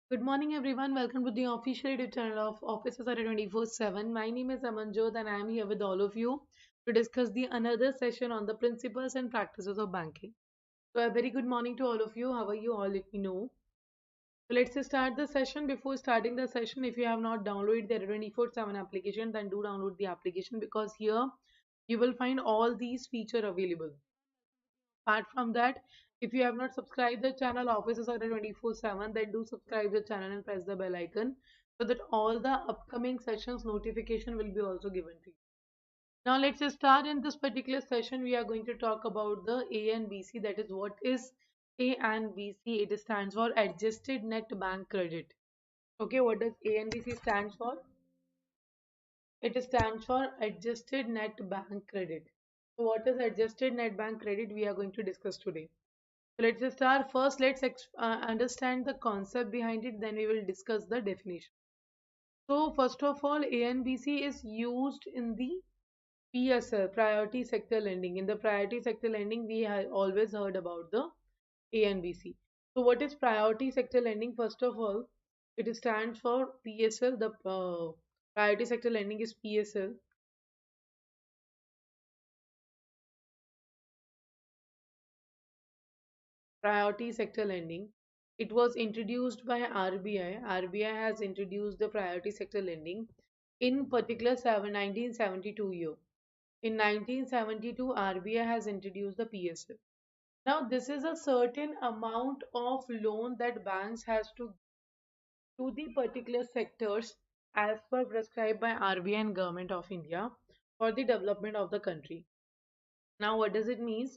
Good morning, everyone. Welcome to the official YouTube channel of Offices at 24/7. My name is Amanjyot, and I am here with all of you to discuss the another session on the principles and practices of banking. So, a very good morning to all of you. How are you all? Let me know. So, let's start the session. Before starting the session, if you have not downloaded the 24/7 application, then do download the application because here you will find all these features available. Apart from that, if you have not subscribed the channel Offices are 24/7, then do subscribe the channel and press the bell icon so that all the upcoming sessions notification will be also given to you. Now let's just start in this particular session. We are going to talk about the ANBC. That is, what is ANBC? It stands for Adjusted Net Bank Credit. Okay, what does ANBC stands for? It stands for Adjusted Net Bank Credit. So what is Adjusted Net Bank Credit? We are going to discuss today. So let's just start first. Let's understand the concept behind it, then we will discuss the definition. So first of all, ANBC is used in the PSL, priority sector lending. In the priority sector lending, we have always heard about the ANBC. So what is priority sector lending? First of all, it stands for PSL. The priority sector lending is PSL. Priority sector lending. It was introduced by RBI. RBI has introduced the priority sector lending in particular 1972 year. In 1972, RBI has introduced the PSL. Now, this is a certain amount of loan that banks has to the particular sectors as per prescribed by RBI and Government of India for the development of the country. Now, what does it mean?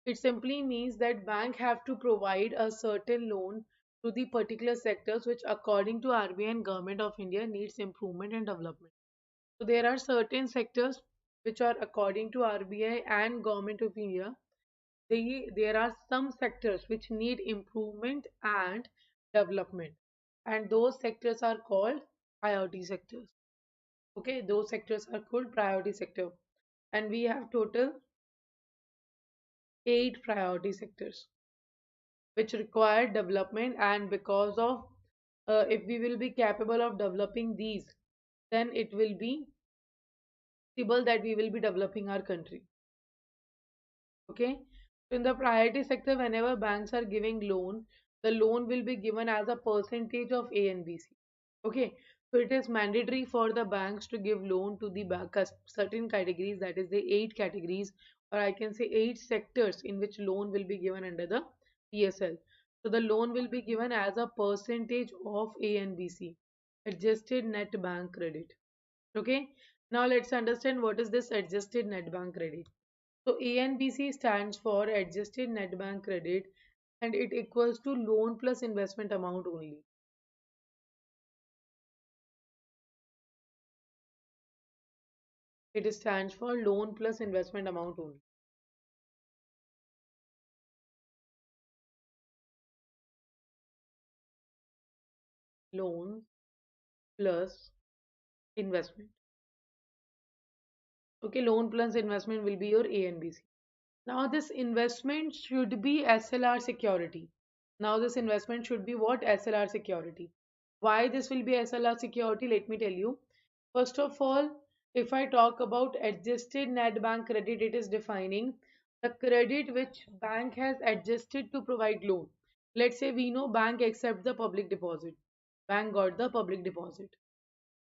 It simply means that bank have to provide a certain loan to the particular sectors which according to RBI and Government of India needs improvement and development. So there are certain sectors which are according to RBI and Government of India. There are some sectors which need improvement and development, and those sectors are called priority sectors. Okay, those sectors are called priority sector, and we have total 8 priority sectors which require development, and because of if we will be capable of developing these, then it will be possible that we will be developing our country. Okay, so in the priority sector, whenever banks are giving loan, the loan will be given as a percentage of ANBC. Okay, so it is mandatory for the banks to give loan to the certain categories, that is the 8 categories, or I can say 8 sectors in which loan will be given under the PSL. So the loan will be given as a percentage of ANBC, adjusted net bank credit. Okay, now let's understand what is this adjusted net bank credit. So ANBC stands for adjusted net bank credit, and it equals to loan plus investment amount only. It stands for loan plus investment amount only. Loan plus investment. Okay, loan plus investment will be your ANBC. Now this investment should be SLR security. Now this investment should be what? SLR security. Why this will be SLR security? Let me tell you. First of all, if I talk about adjusted net bank credit, it is defining the credit which bank has adjusted to provide loan. Let's say we know bank accept the public deposit. Bank got the public deposit.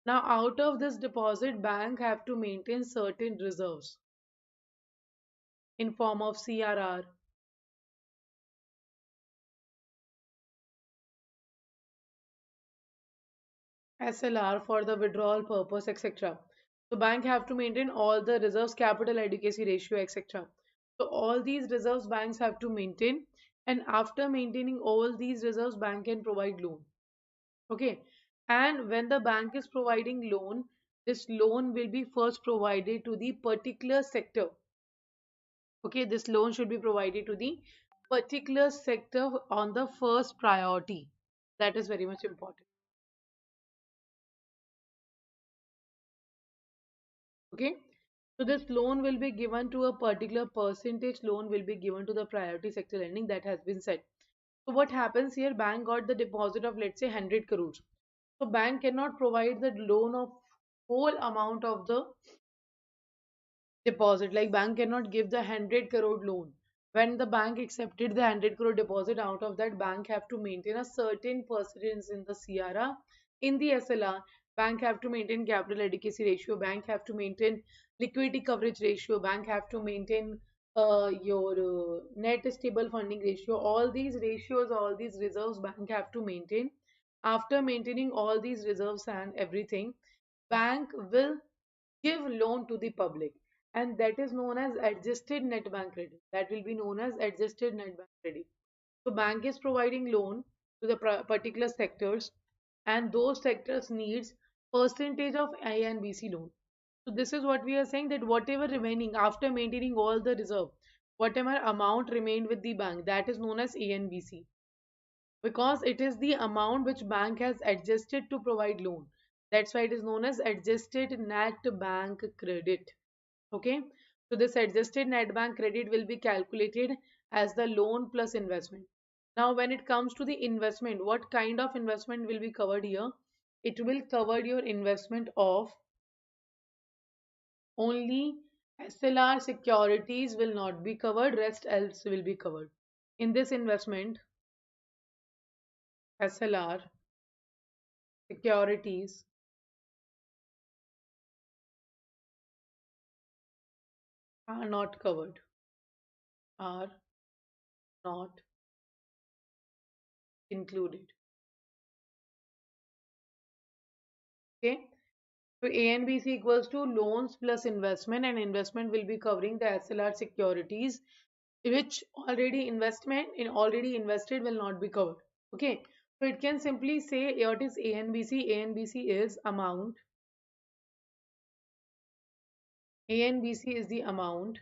Now out of this deposit, bank have to maintain certain reserves in form of CRR, SLR for the withdrawal purpose, etc. So bank have to maintain all the reserves, capital adequacy ratio, etc. So all these reserves banks have to maintain, and after maintaining all these reserves, bank can provide loan. Okay, and when the bank is providing loan, this loan will be first provided to the particular sector. Okay, this loan should be provided to the particular sector on the first priority. That is very much important. Okay, so this loan will be given to a particular percentage, loan will be given to the priority sector lending, that has been said. So what happens here? Bank got the deposit of, let's say, 100 crores. So bank cannot provide the loan of whole amount of the deposit. Like bank cannot give the 100 crore loan. When the bank accepted the 100 crore deposit, out of that bank have to maintain a certain percentage in the CRR. In the SLR, bank have to maintain capital adequacy ratio, bank have to maintain liquidity coverage ratio, bank have to maintain your net stable funding ratio. All these ratios, all these reserves bank have to maintain. After maintaining all these reserves and everything, bank will give loan to the public, and that is known as adjusted net bank credit. That will be known as adjusted net bank credit. So bank is providing loan to the particular sectors, and those sectors needs percentage of ANBC loan. So this is what we are saying, that whatever remaining after maintaining all the reserve, whatever amount remained with the bank, that is known as ANBC, because it is the amount which bank has adjusted to provide loan. That's why it is known as adjusted net bank credit. Okay, so this adjusted net bank credit will be calculated as the loan plus investment. Now when it comes to the investment, what kind of investment will be covered here? It will cover your investment of only SLR securities will not be covered, rest else will be covered. In this investment, SLR securities are not covered, are not included. Okay, so ANBC equals to loans plus investment, and investment will be covering the SLR securities, which already invested will not be covered. Okay, so it can simply say what is ANBC. ANBC is amount. ANBC is the amount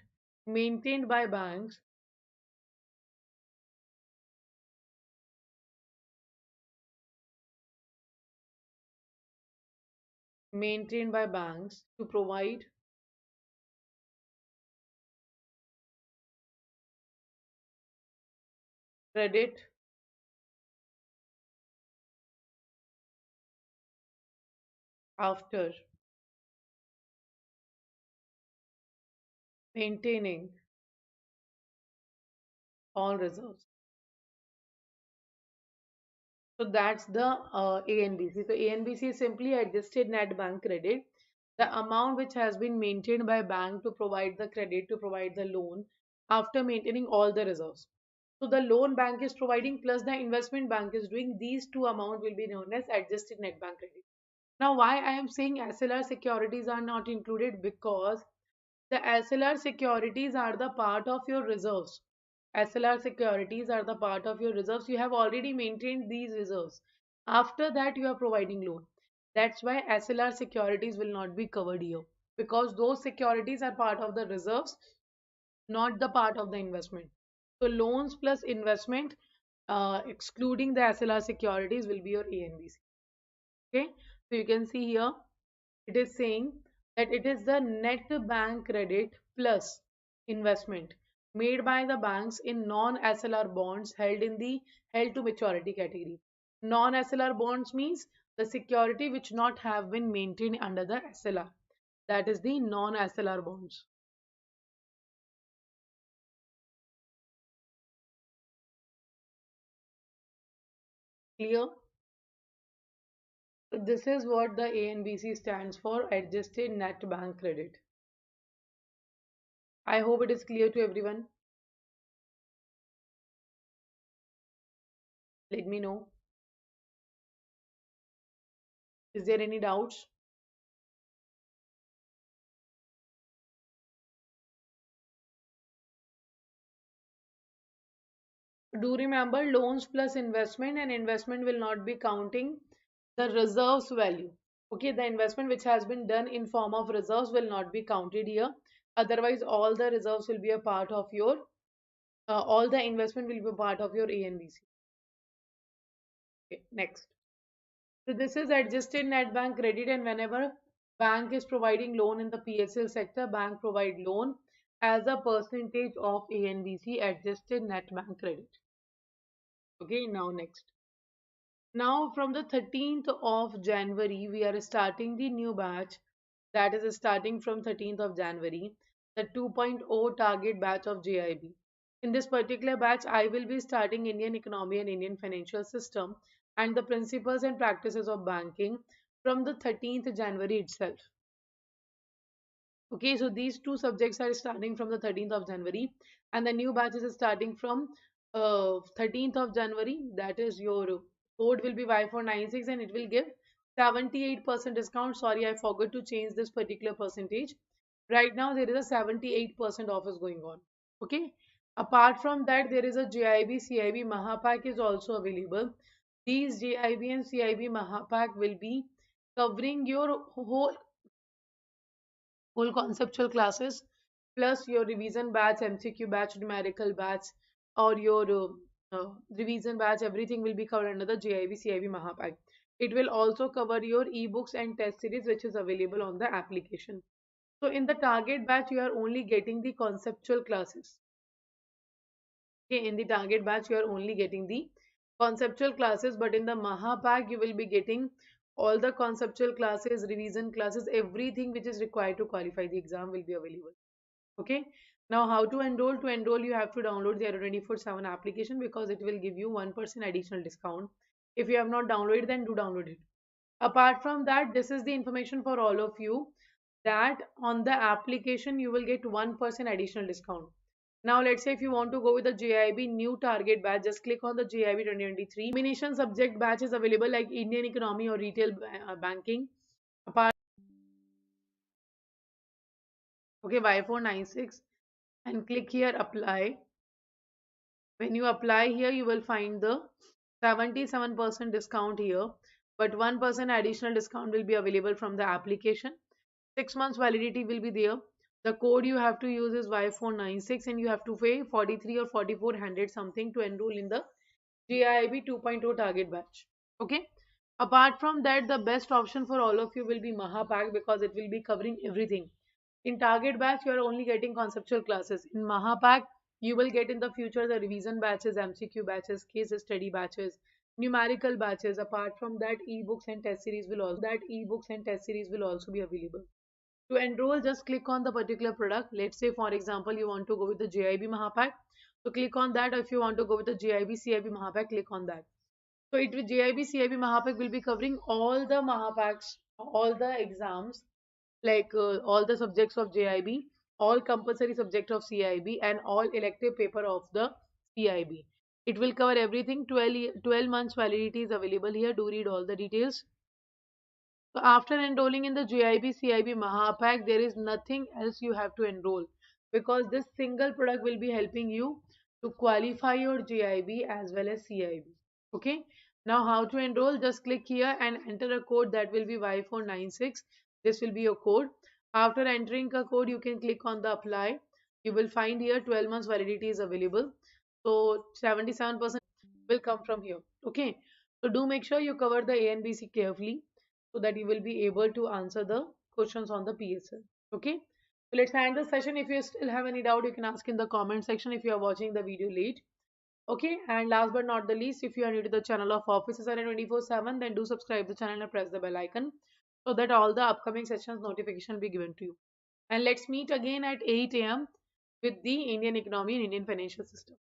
maintained by banks to provide credit after maintaining all reserves. So that's the ANBC. So ANBC is simply adjusted net bank credit, the amount which has been maintained by bank to provide the credit, to provide the loan after maintaining all the reserves. So the loan bank is providing plus the investment bank is doing, these two amount will be known as adjusted net bank credit. Now why I am saying SLR securities are not included? Because the SLR securities are the part of your reserves. SLR securities are the part of your reserves. You have already maintained these reserves. After that, you are providing loan. That's why SLR securities will not be covered here, because those securities are part of the reserves, not the part of the investment. So loans plus investment, excluding the SLR securities, will be your ANBC. Okay, so you can see here it is saying that it is the net bank credit plus investment made by the banks in non-SLR bonds held to maturity category. Non-SLR bonds means the security which not have been maintained under the SLR. That is the non-SLR bonds. Clear? So this is what the ANBC stands for, adjusted net bank credit. I hope it is clear to everyone. Let me know. Is there any doubts? Do remember, loans plus investment, and investment will not be counting the reserves value. Okay, the investment which has been done in form of reserves will not be counted here. Otherwise, all the reserves will be a part of your, all the investment will be part of your ANBC. Okay, next. So this is adjusted net bank credit, and whenever bank is providing loan in the PSL sector, bank provide loan as a percentage of ANBC, adjusted net bank credit. Okay, now next. Now from the 13th of January, we are starting the new batch, that is starting from 13th of January, the 2.0 target batch of JIB. In this particular batch, I will be starting Indian economy and Indian financial system and the principles and practices of banking from the 13th January itself. Okay, so these two subjects are starting from the 13th of January, and the new batch is starting from 13th of January. That is, your code will be Y496 and it will give 78% discount. Sorry, I forgot to change this particular percentage. Right now, there is a 78% off is going on. Okay, apart from that, there is a JIB CIB Mahapak is also available. These JIB and CIB Mahapak will be covering your whole conceptual classes plus your revision batch, MCQ batch, numerical batch, or your revision batch. Everything will be covered under the JIB CIB Mahapak. It will also cover your ebooks and test series which is available on the application. So in the target batch you are only getting the conceptual classes. Okay, in the target batch you are only getting the conceptual classes, but in the Mahapak you will be getting all the conceptual classes, revision classes, everything which is required to qualify the exam will be available. Okay, now how to enroll? To enroll you have to download the 24/7 application because it will give you 1% additional discount. If you have not downloaded, then do download it. Apart from that, this is the information for all of you, that on the application you will get 1% additional discount. Now let's say if you want to go with the JIB new target batch, just click on the JIB 2023. Combination subject batch is available like Indian economy or retail banking. Apart, okay, Y496 and click here apply. When you apply here, you will find the 77% discount here, but 1% additional discount will be available from the application. 6 months validity will be there. The code you have to use is Y496 and you have to pay 43 or 4400 something to enroll in the JIB 2.0 target batch. Okay. Apart from that, the best option for all of you will be Mahapak because it will be covering everything. In target batch, you are only getting conceptual classes. In Mahapak, you will get in the future the revision batches, MCQ batches, case study batches, numerical batches. Apart from that, ebooks and test series will also be available. To enroll, just click on the particular product. Let's say, for example, you want to go with the JIB Mahapak. So click on that. Or if you want to go with the JIB CIB Mahapak, click on that. So it will JIB CIB Mahapak will be covering all the Mahapaks, all the exams, like all the subjects of JIB, all compulsory subject of CIB, and all elective paper of the CIB. It will cover everything. 12 months validity is available here. Do read all the details. So after enrolling in the JIB CIB Mahapak, there is nothing else you have to enroll because this single product will be helping you to qualify your JIB as well as CIB. Okay. Now how to enroll? Just click here and enter a code that will be Y496. This will be your code. After entering a code, you can click on the apply. You will find here 12 months validity is available. So 77% will come from here. Okay. So do make sure you cover the ANBC carefully so that you will be able to answer the questions on the PSL. Okay. So let's end the session. If you still have any doubt, you can ask in the comment section if you are watching the video late. Okay, and last but not the least, if you are new to the channel of Offices are 24/7, then do subscribe the channel and press the bell icon so that all the upcoming sessions notification will be given to you. And let's meet again at 8 a.m. with the Indian economy and Indian financial system.